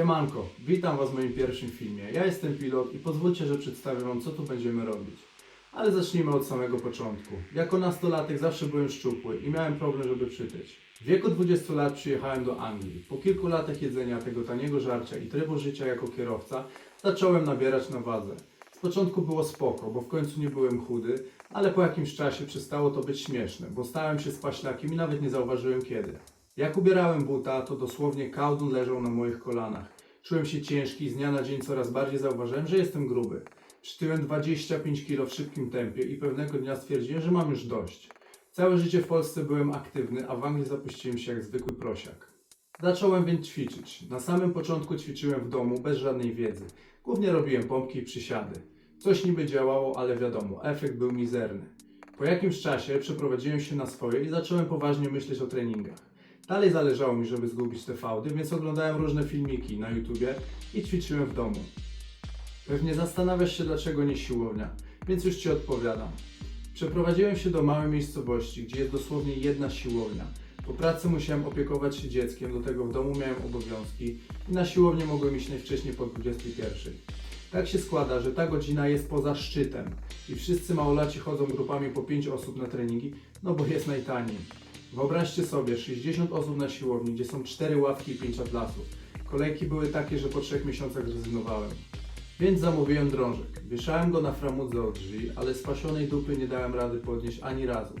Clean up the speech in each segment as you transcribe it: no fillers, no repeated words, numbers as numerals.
Siemanko, witam Was w moim pierwszym filmie. Ja jestem pilot i pozwólcie, że przedstawię Wam, co tu będziemy robić. Ale zacznijmy od samego początku. Jako nastolatek zawsze byłem szczupły i miałem problem, żeby przytyć. W wieku 20 lat przyjechałem do Anglii. Po kilku latach jedzenia tego taniego żarcia i trybu życia jako kierowca zacząłem nabierać na wadze. Z początku było spoko, bo w końcu nie byłem chudy, ale po jakimś czasie przestało to być śmieszne, bo stałem się spaślakiem i nawet nie zauważyłem kiedy. Jak ubierałem buta, to dosłownie kałdun leżał na moich kolanach. Czułem się ciężki i z dnia na dzień coraz bardziej zauważyłem, że jestem gruby. Przytyłem 25 kg w szybkim tempie i pewnego dnia stwierdziłem, że mam już dość. Całe życie w Polsce byłem aktywny, a w Anglii zapuściłem się jak zwykły prosiak. Zacząłem więc ćwiczyć. Na samym początku ćwiczyłem w domu bez żadnej wiedzy. Głównie robiłem pompki i przysiady. Coś niby działało, ale wiadomo, efekt był mizerny. Po jakimś czasie przeprowadziłem się na swoje i zacząłem poważnie myśleć o treningach. Dalej zależało mi, żeby zgubić te fałdy, więc oglądałem różne filmiki na YouTubie i ćwiczyłem w domu. Pewnie zastanawiasz się, dlaczego nie siłownia, więc już Ci odpowiadam. Przeprowadziłem się do małej miejscowości, gdzie jest dosłownie jedna siłownia. Po pracy musiałem opiekować się dzieckiem, do tego w domu miałem obowiązki i na siłownię mogłem iść najwcześniej po 21. Tak się składa, że ta godzina jest poza szczytem i wszyscy małolaci chodzą grupami po 5 osób na treningi, no bo jest najtaniej. Wyobraźcie sobie 60 osób na siłowni, gdzie są 4 ławki i 5 atlasów. Kolejki były takie, że po 3 miesiącach zrezygnowałem. Więc zamówiłem drążek. Wieszałem go na framudze od drzwi, ale spasionej dupy nie dałem rady podnieść ani razu.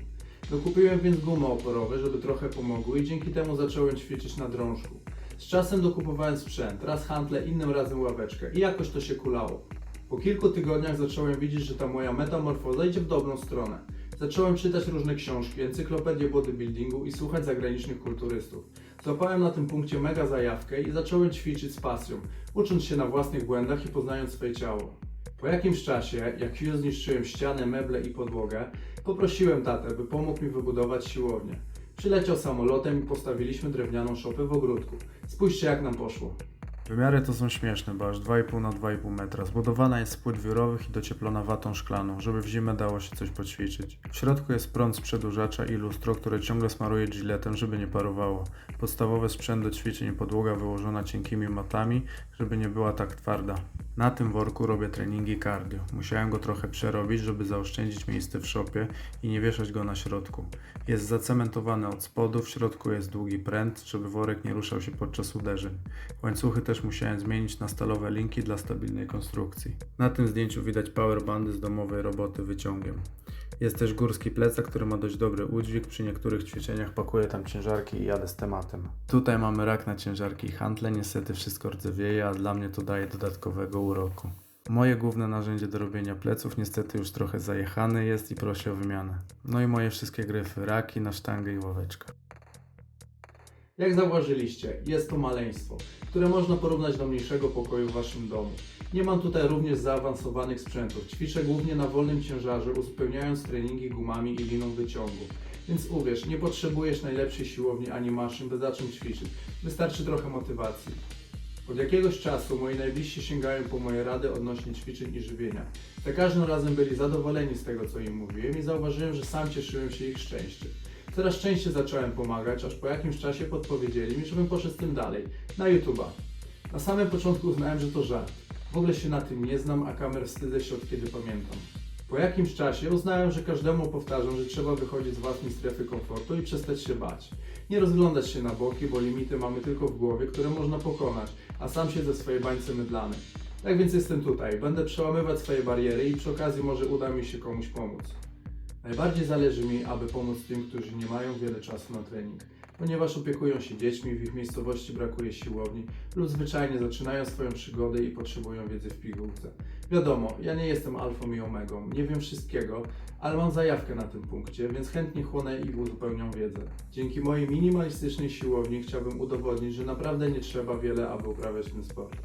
Dokupiłem więc gumy oporowe, żeby trochę pomogły i dzięki temu zacząłem ćwiczyć na drążku. Z czasem dokupowałem sprzęt, raz hantle, innym razem ławeczkę i jakoś to się kulało. Po kilku tygodniach zacząłem widzieć, że ta moja metamorfoza idzie w dobrą stronę. Zacząłem czytać różne książki, encyklopedię bodybuildingu i słuchać zagranicznych kulturystów. Złapałem na tym punkcie mega zajawkę i zacząłem ćwiczyć z pasją, ucząc się na własnych błędach i poznając swoje ciało. Po jakimś czasie, jak już zniszczyłem ścianę, meble i podłogę, poprosiłem tatę, by pomógł mi wybudować siłownię. Przyleciał samolotem i postawiliśmy drewnianą szopę w ogródku. Spójrzcie, jak nam poszło. Wymiary to są śmieszne, bo aż 2,5 na 2,5 metra. Zbudowana jest z płyt wiórowych i docieplona watą szklaną, żeby w zimę dało się coś poćwiczyć. W środku jest prąd z przedłużacza i lustro, które ciągle smaruje giletem, żeby nie parowało. Podstawowy sprzęt do ćwiczeń i podłoga wyłożona cienkimi matami, żeby nie była tak twarda. Na tym worku robię treningi cardio. Musiałem go trochę przerobić, żeby zaoszczędzić miejsce w szopie i nie wieszać go na środku. Jest zacementowany od spodu, w środku jest długi pręt, żeby worek nie ruszał się podczas uderzeń. Łańcuchy też musiałem zmienić na stalowe linki dla stabilnej konstrukcji. Na tym zdjęciu widać powerbandy z domowej roboty wyciągiem. Jest też górski plecak, który ma dość dobry udźwig, przy niektórych ćwiczeniach pakuję tam ciężarki i jadę z tematem. Tutaj mamy rak na ciężarki i hantle, niestety wszystko rdzewieje, a dla mnie to daje dodatkowego uroku. Moje główne narzędzie do robienia pleców niestety już trochę zajechane jest i prosi o wymianę. No i moje wszystkie gryfy, raki na sztangę i ławeczkę. Jak zauważyliście, jest to maleństwo, które można porównać do mniejszego pokoju w Waszym domu. Nie mam tutaj również zaawansowanych sprzętów. Ćwiczę głównie na wolnym ciężarze, uzupełniając treningi gumami i liną wyciągu. Więc uwierz, nie potrzebujesz najlepszej siłowni ani maszyn, by zacząć ćwiczyć. Wystarczy trochę motywacji. Od jakiegoś czasu moi najbliżsi sięgają po moje rady odnośnie ćwiczeń i żywienia. Za każdym razem byli zadowoleni z tego, co im mówiłem i zauważyłem, że sam cieszyłem się ich szczęściem. Coraz częściej zacząłem pomagać, aż po jakimś czasie podpowiedzieli mi, żebym poszedł z tym dalej, na YouTube'a. Na samym początku uznałem, że to żart. W ogóle się na tym nie znam, a kamer wstydzę się od kiedy pamiętam. Po jakimś czasie uznałem, że każdemu powtarzam, że trzeba wychodzić z własnej strefy komfortu i przestać się bać. Nie rozglądać się na boki, bo limity mamy tylko w głowie, które można pokonać, a sam siedzę w swojej bańce mydlanej. Tak więc jestem tutaj, będę przełamywać swoje bariery i przy okazji może uda mi się komuś pomóc. Najbardziej zależy mi, aby pomóc tym, którzy nie mają wiele czasu na trening, ponieważ opiekują się dziećmi, w ich miejscowości brakuje siłowni lub zwyczajnie zaczynają swoją przygodę i potrzebują wiedzy w pigułce. Wiadomo, ja nie jestem alfą i omegą, nie wiem wszystkiego, ale mam zajawkę na tym punkcie, więc chętnie chłonę i uzupełniam wiedzę. Dzięki mojej minimalistycznej siłowni chciałbym udowodnić, że naprawdę nie trzeba wiele, aby uprawiać ten sport.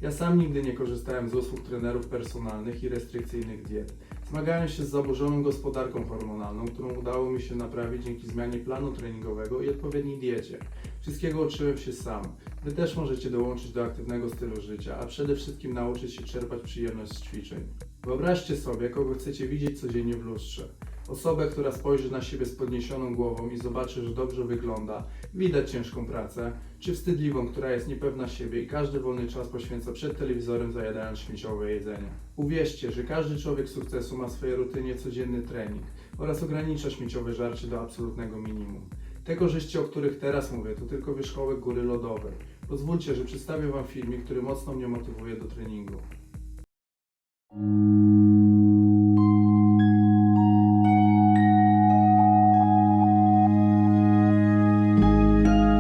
Ja sam nigdy nie korzystałem z usług trenerów personalnych i restrykcyjnych diet. Zmagałem się z zaburzoną gospodarką hormonalną, którą udało mi się naprawić dzięki zmianie planu treningowego i odpowiedniej diecie. Wszystkiego uczyłem się sam. Wy też możecie dołączyć do aktywnego stylu życia, a przede wszystkim nauczyć się czerpać przyjemność z ćwiczeń. Wyobraźcie sobie, kogo chcecie widzieć codziennie w lustrze. Osobę, która spojrzy na siebie z podniesioną głową i zobaczy, że dobrze wygląda, widać ciężką pracę, czy wstydliwą, która jest niepewna siebie i każdy wolny czas poświęca przed telewizorem, zajadając śmieciowe jedzenie. Uwierzcie, że każdy człowiek sukcesu ma w swojej rutynie codzienny trening oraz ogranicza śmieciowe żarcie do absolutnego minimum. Te korzyści, o których teraz mówię, to tylko wierzchołek góry lodowej. Pozwólcie, że przedstawię Wam filmik, który mocno mnie motywuje do treningu.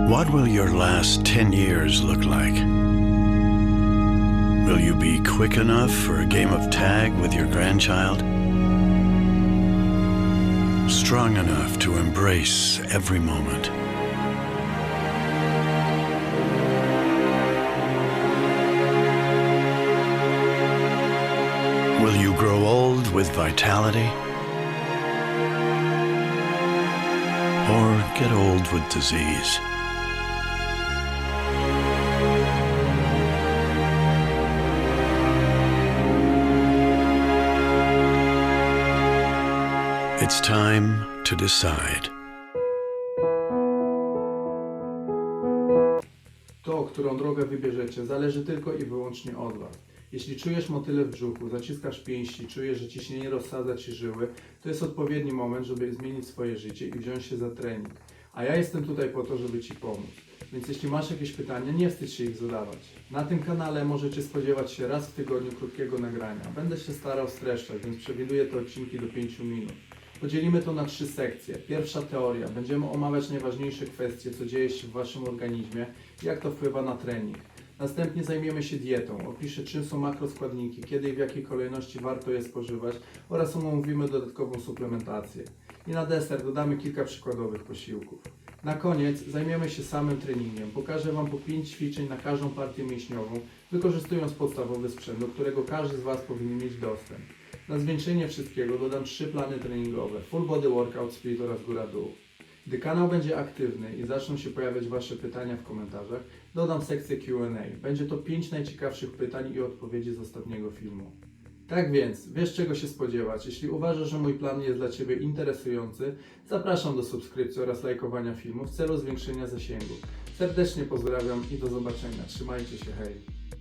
What will your last 10 years look like? Will you be quick enough for a game of tag with your grandchild? Strong enough to embrace every moment? Will you grow old with vitality? Or get old with disease? It's time to decide. To, którą drogę wybierzecie, zależy tylko i wyłącznie od Was. Jeśli czujesz motyle w brzuchu, zaciskasz pięści, czujesz, że ciśnienie rozsadza Ci żyły, to jest odpowiedni moment, żeby zmienić swoje życie i wziąć się za trening. A ja jestem tutaj po to, żeby Ci pomóc. Więc jeśli masz jakieś pytania, nie wstydź się ich zadawać. Na tym kanale możecie spodziewać się raz w tygodniu krótkiego nagrania. Będę się starał streszczać, więc przewiduję te odcinki do 5 minut. Podzielimy to na 3 sekcje. Pierwsza teoria. Będziemy omawiać najważniejsze kwestie, co dzieje się w Waszym organizmie i jak to wpływa na trening. Następnie zajmiemy się dietą. Opiszę, czym są makroskładniki, kiedy i w jakiej kolejności warto je spożywać oraz omówimy dodatkową suplementację. I na deser dodamy kilka przykładowych posiłków. Na koniec zajmiemy się samym treningiem. Pokażę Wam po 5 ćwiczeń na każdą partię mięśniową, wykorzystując podstawowy sprzęt, do którego każdy z Was powinien mieć dostęp. Na zwieńczenie wszystkiego dodam 3 plany treningowe, full body workout, split oraz góra-dół. Gdy kanał będzie aktywny i zaczną się pojawiać Wasze pytania w komentarzach, dodam sekcję Q&A. Będzie to 5 najciekawszych pytań i odpowiedzi z ostatniego filmu. Tak więc, wiesz czego się spodziewać. Jeśli uważasz, że mój plan jest dla Ciebie interesujący, zapraszam do subskrypcji oraz lajkowania filmu w celu zwiększenia zasięgu. Serdecznie pozdrawiam i do zobaczenia. Trzymajcie się, hej!